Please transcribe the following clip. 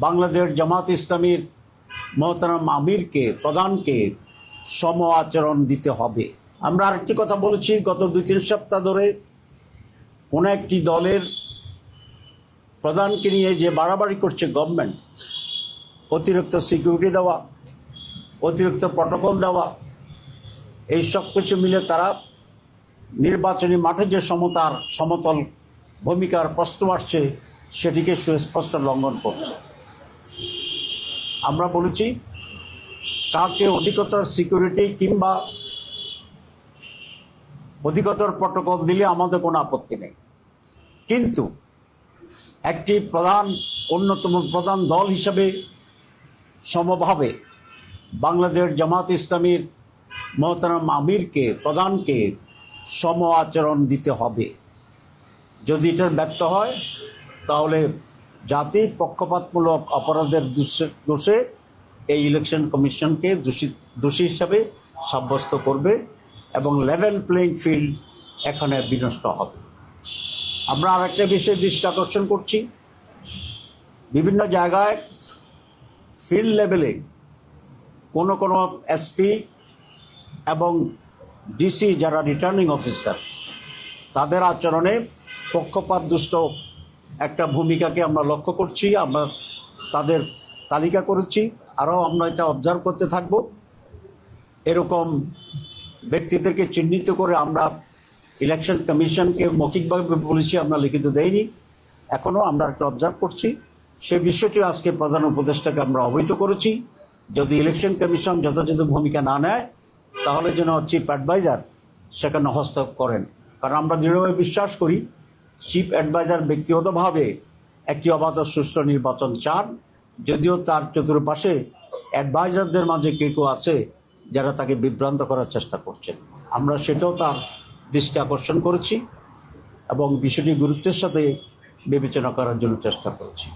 বাংলাদেশ জামাত ইসলামীর মোহতারাম আমিরকে প্রধানকে সম আচরণ দিতে হবে। আমরা আরেকটি কথা বলেছি, গত 2-3 সপ্তাহ ধরে কোনো একটি দলের প্রধানকে নিয়ে যে বাড়াবাড়ি করছে গভর্নমেন্ট, অতিরিক্ত সিকিউরিটি দেওয়া, অতিরিক্ত প্রটোকল দেওয়া, এই সব কিছু মিলে তারা নির্বাচনী মাঠে যে সমতল ভূমিকার প্রশ্ন আসছে সেটিকে সুস্পষ্ট লঙ্ঘন করছে। আমরা বলেছি কাউকে অধিকতর সিকিউরিটি কিংবা অধিকতর প্রটোকল দিলে আমাদের কোনো আপত্তি নেই, কিন্তু একটি অন্যতম প্রধান দল হিসেবে সমভাবে বাংলাদেশ জামাত ইসলামীর মোহতারাম আমিরকে প্রধানকে সম আচরণ দিতে হবে। যদি এটার ব্যর্থ হয় তাহলে জাতি পক্ষপাতমূলক অপরাধের দোষে এই ইলেকশন কমিশনকে দোষী হিসাবে সাব্যস্ত করবে এবং লেভেল প্লেইং ফিল্ড এখানে বিনষ্ট হবে। আমরা আরেকটা বিষয়ে দৃষ্টি আকর্ষণ করছি, বিভিন্ন জায়গায় ফিল্ড লেভেলে কোনো এসপি এবং ডিসি যারা রিটার্নিং অফিসার তাদের আচরণে পক্ষপাত দুষ্ট একটা ভূমিকাকে আমরা লক্ষ্য করছি। আমরা তাদের তালিকা করেছি, আরও আমরা এটা অবজার্ভ করতে থাকব। এরকম ব্যক্তিদেরকে চিহ্নিত করে আমরা ইলেকশন কমিশনকে মৌখিকভাবে বলেছি, আমরা লিখিত দেইনি, এখনও আমরা একটা অবজার্ভ করছি। সেই বিষয়টি আজকে প্রধান উপদেষ্টাকে আমরা অবহিত করেছি। যদি ইলেকশন কমিশন যথাযথ ভূমিকা না নেয় তাহলে যেন চিফ অ্যাডভাইজার সেখানে হস্তক্ষেপ করেন, কারণ আমরা দৃঢ়ভাবে বিশ্বাস করি চিফ অ্যাডভাইজার ব্যক্তিগতভাবে একটি অবাধ সুষ্ঠু নির্বাচন চান, যদিও তার চতুর্পাশে অ্যাডভাইজারদের মাঝে কেউ আছে যারা তাকে বিভ্রান্ত করার চেষ্টা করছেন। আমরা সেটাও তার দৃষ্টি আকর্ষণ করেছি এবং বিষয়টি গুরুত্বের সাথে বিবেচনা করার জন্য চেষ্টা করেছি।